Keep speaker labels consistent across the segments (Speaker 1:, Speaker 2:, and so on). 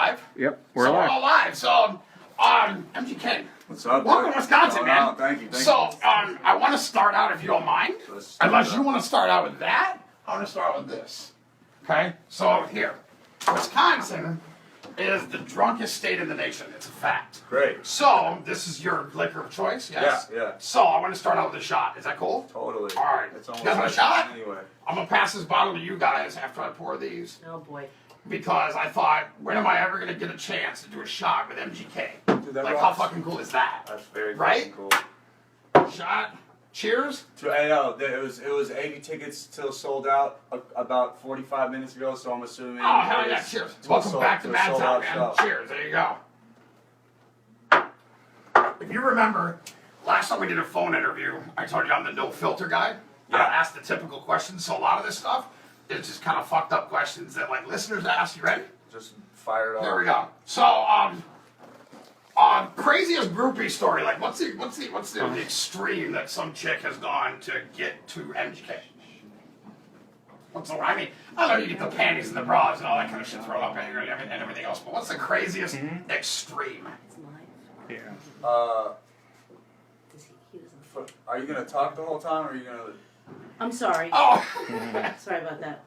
Speaker 1: live?
Speaker 2: Yep, we're
Speaker 1: so
Speaker 2: live.
Speaker 1: We're all live. So, MGK.
Speaker 3: What's up,
Speaker 1: Welcome
Speaker 3: dude?
Speaker 1: to Wisconsin, man.
Speaker 3: Oh, thank you.
Speaker 1: So, I want to start out, if you don't mind. Unless you want to start out with that, I want to start out with this. Okay? So, here. Wisconsin is the drunkest state in the nation. It's a fact.
Speaker 3: Great.
Speaker 1: So, this is your liquor of choice, yes?
Speaker 3: Yeah.
Speaker 1: So, I want to start out with a shot. Is that cool?
Speaker 3: Totally.
Speaker 1: All right.
Speaker 3: It's
Speaker 1: You
Speaker 3: almost
Speaker 1: guys want a
Speaker 3: like
Speaker 1: shot?
Speaker 3: anyway.
Speaker 1: I'm going to pass this bottle to you guys after I pour these.
Speaker 4: Oh boy.
Speaker 1: Because I thought, when am I ever going to get a chance to do a shot with MGK?
Speaker 3: Dude, that
Speaker 1: Like, how
Speaker 3: rocks.
Speaker 1: fucking cool is that?
Speaker 3: That's very
Speaker 1: Right?
Speaker 3: cool.
Speaker 1: Shot. Cheers.
Speaker 3: It was 80 tickets till sold out about 45 minutes ago, so I'm assuming.
Speaker 1: Oh, hell yeah. Cheers. Welcome back to Madison, man.
Speaker 3: Show.
Speaker 1: Cheers. There you go. If you remember, last time we did a phone interview, I told you I'm the no filter guy. I don't ask the typical questions, so a lot of this stuff is just kind of fucked up questions that, like, listeners ask. You ready?
Speaker 3: Just fire it off.
Speaker 1: Here we go. So, craziest groupie story. Like, what's the extreme that some chick has gone to get to MGK? What's the? I mean, I know you get the panties and the bras and all that kind of shit thrown up at you and everything else, but what's the craziest extreme?
Speaker 4: It's live.
Speaker 2: Yeah.
Speaker 4: He doesn't.
Speaker 3: Are you gonna talk the whole time, or are you gonna?
Speaker 4: I'm sorry.
Speaker 1: Oh.
Speaker 4: Sorry about that.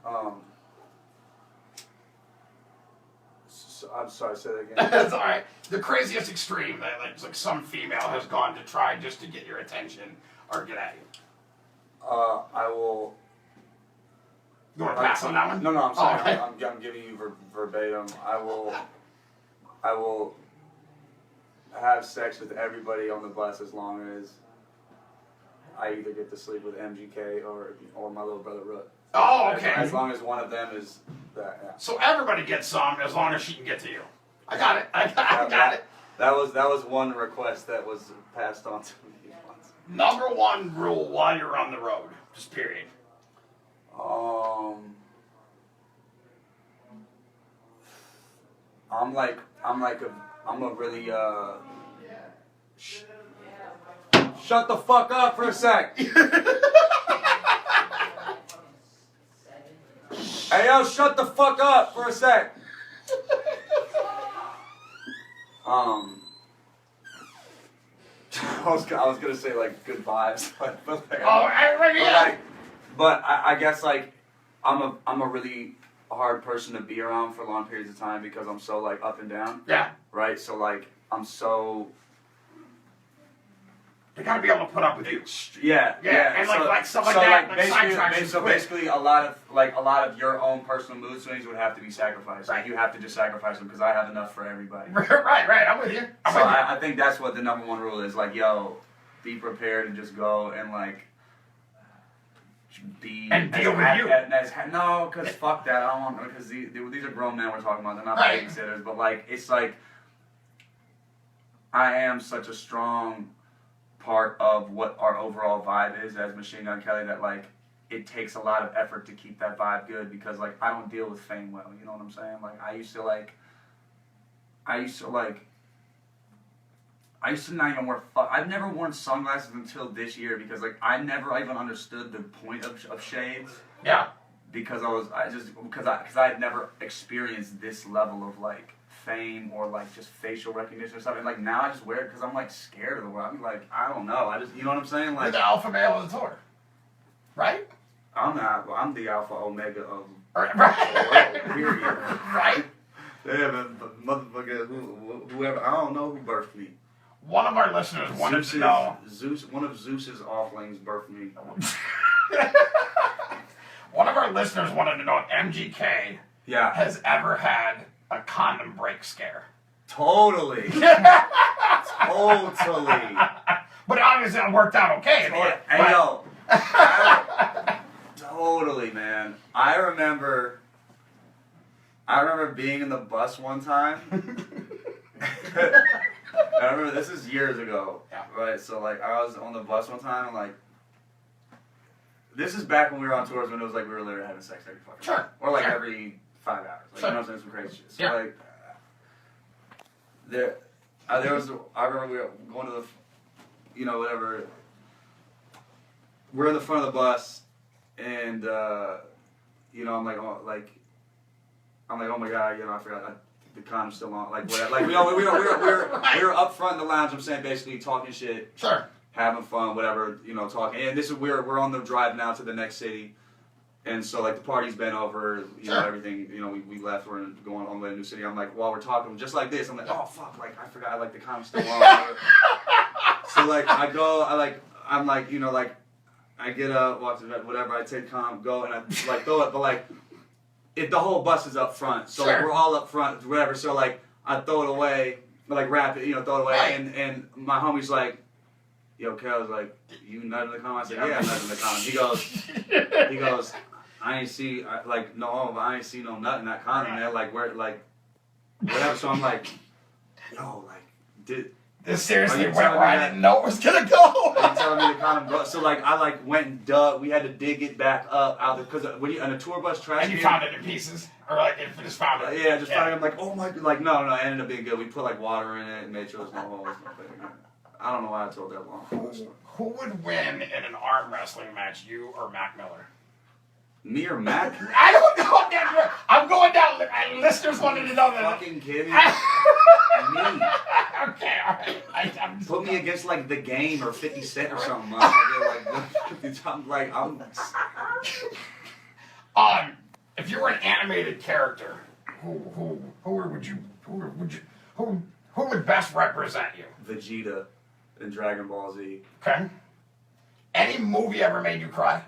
Speaker 3: I'm sorry. Say that again.
Speaker 1: That's all right. The craziest extreme that like some female has gone to try just to get your attention or get at you.
Speaker 3: I will.
Speaker 1: You want to pass on that one?
Speaker 3: No, I'm sorry.
Speaker 1: Oh, okay.
Speaker 3: I'm giving you verbatim. I will have sex with everybody on the bus as long as I either get to sleep with MGK or my little brother Root.
Speaker 1: Oh, okay.
Speaker 3: As long as one of them is that. Yeah.
Speaker 1: So everybody gets some as long as she can get to you. I got it. I got it.
Speaker 3: That was one request that was passed on to me once.
Speaker 1: Number one rule while you're on the road, just period.
Speaker 3: I'm a really shut the fuck up for a sec. Hey yo, shut the fuck up for a sec. I was gonna say like good vibes, but like, but I guess like I'm a really hard person to be around for long periods of time because I'm so like up and down.
Speaker 1: Yeah.
Speaker 3: Right. So like I'm so.
Speaker 1: They gotta be able to put up with you.
Speaker 3: Yeah.
Speaker 1: And like stuff like that, like sidetracks.
Speaker 3: So basically, a lot of your own personal mood swings would have to be sacrificed.
Speaker 1: Right.
Speaker 3: Like you have to just sacrifice them because I have enough for everybody.
Speaker 1: Right. I'm with you.
Speaker 3: I think that's what the number one rule is. Like, yo, be prepared and just go and like be
Speaker 1: and deal with you.
Speaker 3: No, because fuck that. I don't want because these are grown men we're talking about. They're not
Speaker 1: Right.
Speaker 3: babysitters. But like, it's like I am such a strong part of what our overall vibe is as Machine Gun Kelly that like it takes a lot of effort to keep that vibe good because like I don't deal with fame well, you know what I'm saying? Like I used to not even wear I've never worn sunglasses until this year because like I never even understood the point of shades.
Speaker 1: Yeah.
Speaker 3: Because I had never experienced this level of like fame or like just facial recognition or something. Like now I just wear it because I'm like scared of the world. I'm like I don't know. You know what I'm saying? Like
Speaker 1: you're the alpha male of the tour, right?
Speaker 3: I'm the alpha omega of
Speaker 1: Right.
Speaker 3: the world. Period.
Speaker 1: Right.
Speaker 3: Yeah, but motherfucker, whoever I don't know who birthed me.
Speaker 1: One of our listeners wanted to know.
Speaker 3: One of Zeus's offlings birthed me.
Speaker 1: One of our listeners wanted to know if MGK has ever had a condom break scare.
Speaker 3: Totally. Totally.
Speaker 1: But obviously it worked out okay.
Speaker 3: Hey, yo. Totally, man. I remember being in the bus one time. I remember this is years ago.
Speaker 1: Yeah.
Speaker 3: Right? So, like, I was on the bus one time and, like, this is back when we were on tours when it was like we were literally having sex every fucking
Speaker 1: Sure.
Speaker 3: day. Or like
Speaker 1: Sure.
Speaker 3: every 5 hours. Like,
Speaker 1: Sure.
Speaker 3: you know what I'm saying? Some crazy shit. So,
Speaker 1: Yeah.
Speaker 3: like, I remember we were going to the, you know, whatever. We're in the front of the bus, and you know, I'm like, oh my god, you know, I forgot. the condom's still on. Like whatever. Like we were up front in the lounge. I'm saying basically talking shit,
Speaker 1: Sure.
Speaker 3: having fun, whatever. You know, talking. And this is we're on the drive now to the next city. And so, like, the party's been over, you know, everything, you know, we left, we're going on the way to a new city. I'm like, while we're talking, just like this, I'm like, oh, fuck, like, I forgot, like, the condom's still on. So, like, I'm like, you know, like, I get up, walk to the bed, whatever, I take condom, go, and I, like, throw it, but, like, the whole bus is up front. So, like, we're all up front, whatever. So, like, I throw it away, like, wrap it, you know, throw it away.
Speaker 1: Right.
Speaker 3: And my homie's like, yo, Kel's like, you nutting the condom? I said, yeah, I'm nutting the condom. He goes, I ain't see, I ain't see no nut in that condom, man. Like, where, like, whatever. So I'm like, yo, like,
Speaker 1: this seriously
Speaker 3: Are you
Speaker 1: went
Speaker 3: telling
Speaker 1: where
Speaker 3: me
Speaker 1: I
Speaker 3: that-
Speaker 1: didn't know it was gonna go.
Speaker 3: are you telling me the condom go? So, like, I, like, went and dug. We had to dig it back up out of, because when you, on a tour bus trash
Speaker 1: And you
Speaker 3: can-
Speaker 1: found it in pieces? Or like, if you just found it?
Speaker 3: yeah, just found it. I'm like, oh my, like, no, it ended up being good. We put, like, water in it and made sure there's no holes. I don't know why I told that long.
Speaker 1: Who would win in an arm wrestling match, you or Mac Miller?
Speaker 3: Me or Mac?
Speaker 1: I don't know. I'm going down. Listeners wanted to know that.
Speaker 3: Fucking kidding? Me.
Speaker 1: Okay, all right. I'm just,
Speaker 3: Put me against, like, The Game or 50 Cent or something.
Speaker 1: if you were an animated character, who would best represent you?
Speaker 3: Vegeta in Dragon Ball Z.
Speaker 1: Okay. Any movie ever made you cry?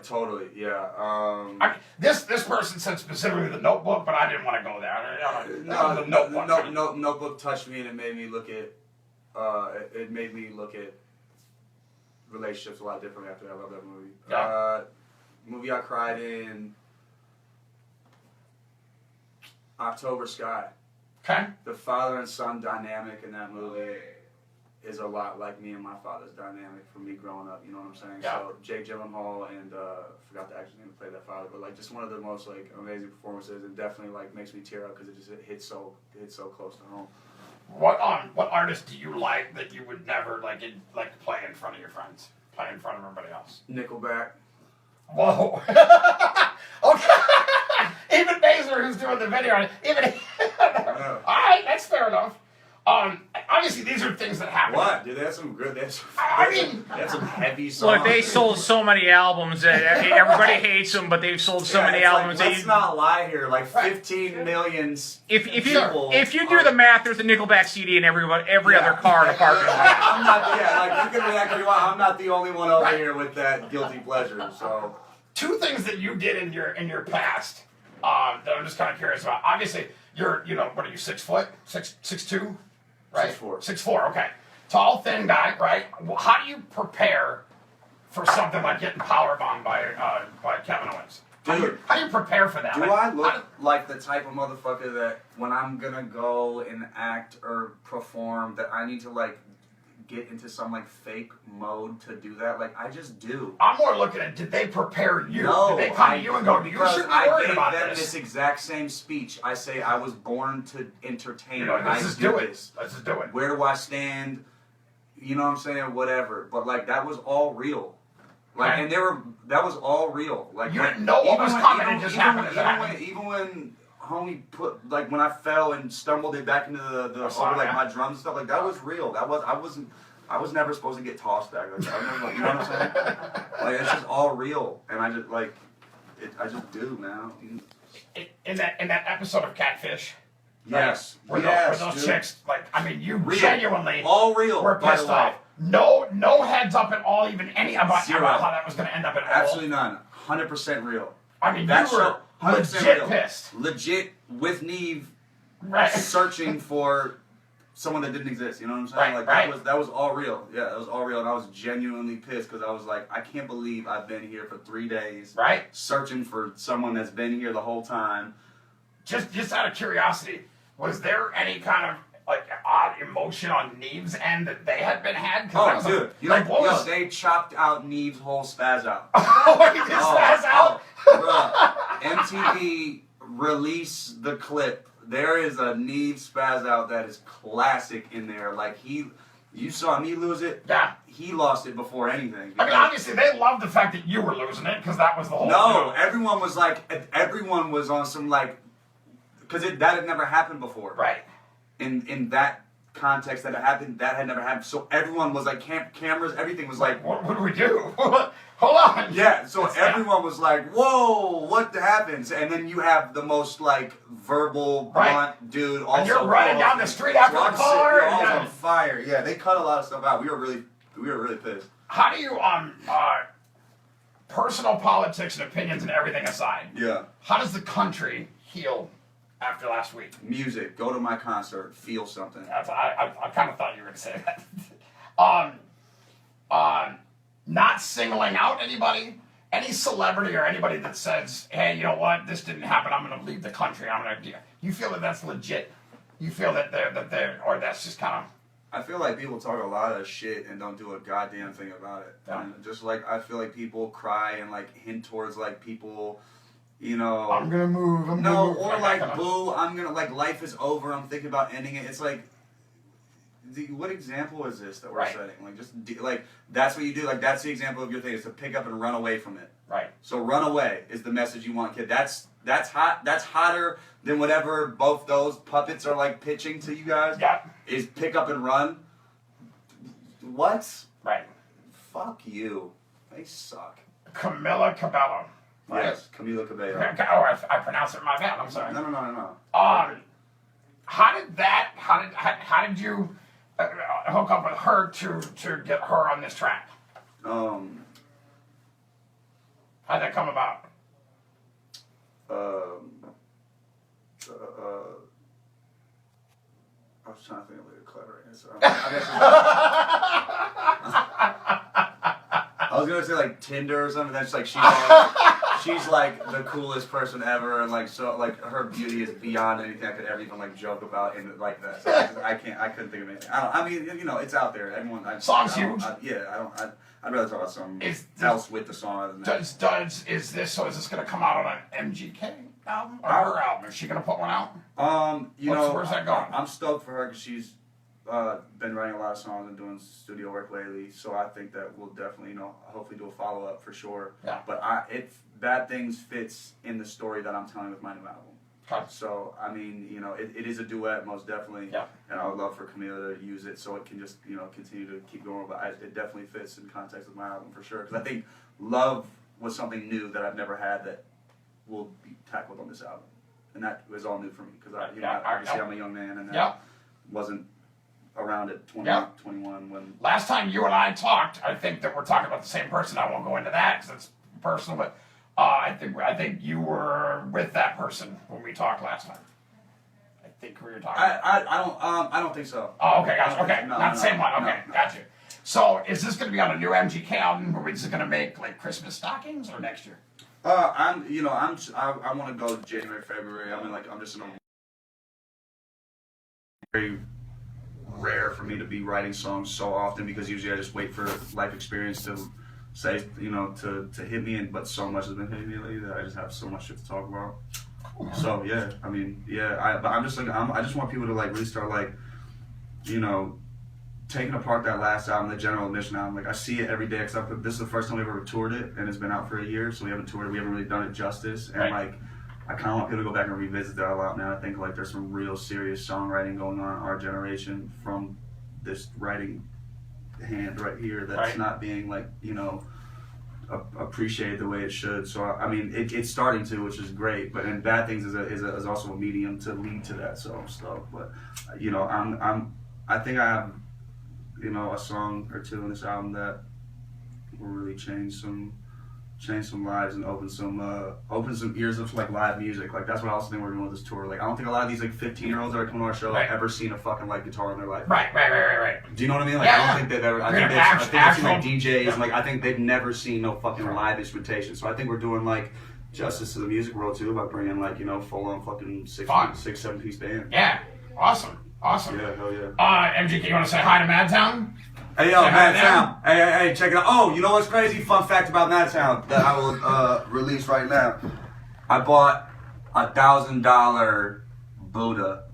Speaker 3: Totally, yeah.
Speaker 1: I mean, this person said specifically The Notebook, but I didn't want to go there. The Notebook.
Speaker 3: Notebook touched me and it made me look at, relationships a lot differently after I love that movie.
Speaker 1: Yeah.
Speaker 3: Movie I cried in, October Sky.
Speaker 1: Okay.
Speaker 3: The father and son dynamic in that movie is a lot like me and my father's dynamic for me growing up, you know what I'm saying?
Speaker 1: Yeah.
Speaker 3: So Jake Gyllenhaal and forgot the actor's name to play that father, but like just one of the most like amazing performances, and definitely like makes me tear up because it hits so close to home.
Speaker 1: What artist do you like that you would never like play in front of your friends, play in front of everybody else?
Speaker 3: Nickelback.
Speaker 1: Whoa. Okay. Even Baser, who's doing the video, even. All right, that's fair enough. Obviously, these are things that happen.
Speaker 3: What? Dude, they have some good. They have some heavy songs.
Speaker 2: Look, they sold so many albums that everybody hates them, but they've sold so many
Speaker 3: it's
Speaker 2: albums.
Speaker 3: Like, let's not lie here. Like 15 million
Speaker 2: If
Speaker 3: people.
Speaker 2: you do the math, there's a Nickelback CD in every other car in the parking lot.
Speaker 3: I'm not. Yeah, like you can react if you want. I'm not the only one over here with that guilty pleasure. So.
Speaker 1: Two things that you did in your past that I'm just kind of curious about. Obviously, you're what are you 6 foot 6'2", right?
Speaker 3: 6'4".
Speaker 1: 6'4", okay. Tall, thin guy, right? How do you prepare for something like getting powerbombed by Kevin Owens? How do you prepare for that?
Speaker 3: Do I look like the type of motherfucker that when I'm gonna go and act or perform that I need to like get into some like fake mode to do that? Like I just do.
Speaker 1: I'm more looking at, did they prepare you?
Speaker 3: No,
Speaker 1: did they come to you and go, you should be worried about
Speaker 3: I gave them
Speaker 1: this?
Speaker 3: this exact same speech. I say I was born to entertain.
Speaker 1: Let's just do it. Let's just do it.
Speaker 3: Where do I stand? You know what I'm saying? Whatever. But like that was all real. Like
Speaker 1: Right.
Speaker 3: and that was all real. Like
Speaker 1: You didn't know what was coming, it just happened.
Speaker 3: Even when homie put like when I fell and stumbled it back into the over like my drums and stuff, like that was real. I was never supposed to get tossed back. Like, I never, like, you know what I'm saying? Like it's just all real, and I just like I just do, man.
Speaker 1: In that episode of Catfish.
Speaker 3: Yes.
Speaker 1: Were those chicks, like, I mean, you
Speaker 3: Real.
Speaker 1: genuinely
Speaker 3: all real.
Speaker 1: were
Speaker 3: by the
Speaker 1: pissed
Speaker 3: way.
Speaker 1: off. No heads up at all, even any about
Speaker 3: Zero.
Speaker 1: how that was going to end up at all.
Speaker 3: Absolutely none. 100% real.
Speaker 1: I mean,
Speaker 3: That
Speaker 1: you were
Speaker 3: show, 100%
Speaker 1: legit
Speaker 3: real.
Speaker 1: pissed.
Speaker 3: Legit with Neve
Speaker 1: Right.
Speaker 3: searching for someone that didn't exist. You know what I'm saying?
Speaker 1: Right,
Speaker 3: Like
Speaker 1: right.
Speaker 3: that was all real. Yeah, that was all real, and I was genuinely pissed because I was like, I can't believe I've been here for 3 days,
Speaker 1: Right.
Speaker 3: searching for someone that's been here the whole time.
Speaker 1: Just out of curiosity, was there any kind of like odd emotion on Neve's end that they had been had?
Speaker 3: Oh, dude,
Speaker 1: what
Speaker 3: they chopped out Neve's whole spaz out.
Speaker 1: Oh, he just spaz out?
Speaker 3: Bruh. MTV release the clip. There is a Neve spaz out that is classic in there. Like you saw me lose it.
Speaker 1: Yeah.
Speaker 3: He lost it before anything.
Speaker 1: I mean, obviously, they loved the fact that you were losing it because that was the whole.
Speaker 3: No, everyone was on some like because that had never happened before.
Speaker 1: Right.
Speaker 3: In that context that it happened, that had never happened. So everyone was like, cameras, everything was like,
Speaker 1: What do we do? Hold on.
Speaker 3: yeah. So everyone was like, whoa, what happens? And then you have the most like verbal, blunt dude. Also,
Speaker 1: and you're running down the street after the car.
Speaker 3: You're all on fire. Yeah, they cut a lot of stuff out. We were really pissed.
Speaker 1: How do you personal politics and opinions and everything aside?
Speaker 3: Yeah.
Speaker 1: How does the country heal after last week?
Speaker 3: Music. Go to my concert. Feel something.
Speaker 1: I kind of thought you were going to say that. Not singling out anybody, any celebrity or anybody that says, hey, you know what, this didn't happen, I'm going to leave the country, you feel that that's legit? You feel that they're, or that's just kind of...
Speaker 3: I feel like people talk a lot of shit and don't do a goddamn thing about it.
Speaker 1: Yeah.
Speaker 3: And just like, I feel like people cry and like hint towards like people, you know...
Speaker 1: I'm going to move,
Speaker 3: or like, boo, I'm going to, like, life is over, I'm thinking about ending it. It's like... what example is this that we're setting? Like, just like that's what you do. Like, that's the example of your thing, is to pick up and run away from it.
Speaker 1: Right.
Speaker 3: So run away is the message you want, kid. That's hot. That's hotter than whatever both those puppets are like pitching to you guys.
Speaker 1: Yeah.
Speaker 3: Is pick up and run. What?
Speaker 1: Right.
Speaker 3: Fuck you. They suck.
Speaker 1: Camila Cabello. Right?
Speaker 3: Yes, Camila Cabello.
Speaker 1: Oh, I pronounced it my bad. I'm sorry.
Speaker 3: No.
Speaker 1: How did you hook up with her to get her on this track? How'd that come about?
Speaker 3: I was trying to think of like a clever answer. I was gonna say like Tinder or something. That's like she's like the coolest person ever, and like so like her beauty is beyond anything I could ever even like joke about and like that. So I couldn't think of anything. I mean, you know, it's out there. Everyone.
Speaker 1: Song's huge.
Speaker 3: I'd rather talk about something else with the song other than that.
Speaker 1: Is this gonna come out on an MGK album or her album? Is she gonna put one out?
Speaker 3: Where's
Speaker 1: that going?
Speaker 3: I'm stoked for her because she's been writing a lot of songs and doing studio work lately. So I think that we'll definitely, hopefully do a follow up for sure.
Speaker 1: Yeah.
Speaker 3: But Bad Things fits in the story that I'm telling with my new album.
Speaker 1: Okay.
Speaker 3: So I mean, it is a duet most definitely.
Speaker 1: Yeah.
Speaker 3: And I would love for Camila to use it so it can just continue to keep going. But it definitely fits in context with my album for sure. Because I think love was something new that I've never had that will be tackled on this album, and that was all new for me because obviously I'm a young man and that wasn't around at 21 when.
Speaker 1: Last time you and I talked, I think that we're talking about the same person. I won't go into that because it's personal, but I think you were with that person when we talked last time. I think we were talking.
Speaker 3: I don't think so.
Speaker 1: Oh, okay, gotcha. Okay,
Speaker 3: no,
Speaker 1: not the same one.
Speaker 3: no,
Speaker 1: Okay, gotcha. So, is this going to be on a new MGK album, or are we just going to make like Christmas stockings, or next year?
Speaker 3: I want to go January, February. I mean, I'm just in a very rare for me to be writing songs so often because usually I just wait for life experience to say, to hit me, but so much has been hitting me lately that I just have so much shit to talk about. So yeah, I mean, but I'm just I just want people to like really start like, taking apart that last album, the General Admission album. Like I see it every day except this is the first time we've ever toured it, and it's been out for a year, so we haven't toured it. We haven't really done it justice, and like I kind of want people to go back and revisit that a lot now. I think like there's some real serious songwriting going on in our generation from this writing hand right here that's not being like appreciated the way it should. So I mean it's starting to, which is great. But and Bad Things is also a medium to lead to that. So I'm stoked. But I think I have a song or two in this album that will really change some lives and open some ears up to like live music. Like that's what I also think we're doing with this tour. Like I don't think a lot of these like 15-year-olds that are coming to our show have ever seen a fucking like guitar in their life.
Speaker 1: Right.
Speaker 3: Do you know what I mean? Like I don't think they've ever. I think they've seen like DJs and like I think they've never seen no fucking live instrumentation. So I think we're doing like justice to the music world too by bringing like full on fucking 6-7 piece band.
Speaker 1: Yeah, awesome.
Speaker 3: Yeah, hell yeah.
Speaker 1: MGK, you want to say hi to Madtown?
Speaker 3: Hey yo, Madtown. Hey, check it out. Oh, you know what's crazy? Fun fact about Madtown that I will release right now. I bought a $1,000 Buddha.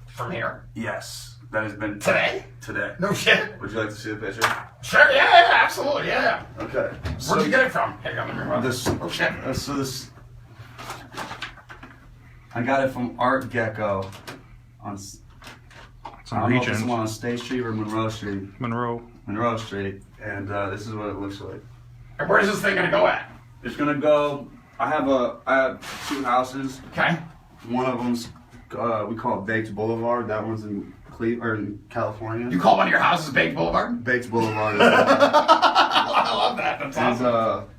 Speaker 1: From here?
Speaker 3: Yes. That has been
Speaker 1: Today?
Speaker 3: Today.
Speaker 1: No shit.
Speaker 3: Would you like to see the picture?
Speaker 1: Sure, yeah, absolutely, yeah.
Speaker 3: Okay.
Speaker 1: Where'd you get it from? Here, let me run
Speaker 3: this.
Speaker 1: Oh shit.
Speaker 3: So this. I got it from Art Gecko on.
Speaker 2: It's
Speaker 3: I don't know if it's the one on State Street or Monroe Street. Monroe Street, and this is what it looks like.
Speaker 1: And where's this thing gonna go at?
Speaker 3: It's gonna go. I have 2 houses.
Speaker 1: Okay.
Speaker 3: One of them's we call it Baked Boulevard. That one's in in California.
Speaker 1: You call one of your houses Baked Boulevard?
Speaker 3: Baked Boulevard.
Speaker 1: I love that. That's awesome.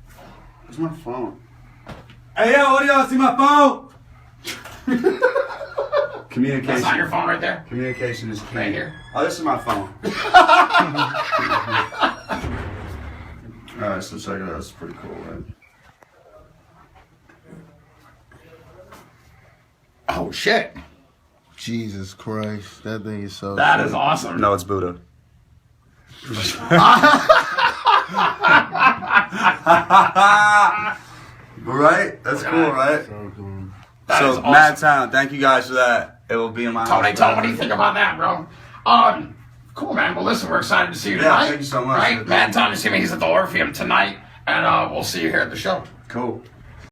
Speaker 3: Where's my phone? Hey yo, what do y'all see my phone? Communication.
Speaker 1: That's not your phone right there?
Speaker 3: Communication is key.
Speaker 1: Right here.
Speaker 3: Oh, this is my phone. Alright, so check it out. It's pretty cool, right?
Speaker 1: Oh shit.
Speaker 5: Jesus Christ, that thing is so.
Speaker 1: That is awesome.
Speaker 3: No, it's Buddha. Right? That's cool, right?
Speaker 5: So cool.
Speaker 1: That is
Speaker 3: So,
Speaker 1: awesome.
Speaker 3: Mad Town, thank you guys for that. It will be in my
Speaker 1: Tony,
Speaker 3: house.
Speaker 1: what do you think about that, bro? Cool, man. Well, listen, we're excited to see you
Speaker 3: Yeah,
Speaker 1: tonight.
Speaker 3: thank you so much.
Speaker 1: Right? Mad Town, you see me. He's at the Orpheum tonight, and we'll see you here at the show.
Speaker 3: Cool.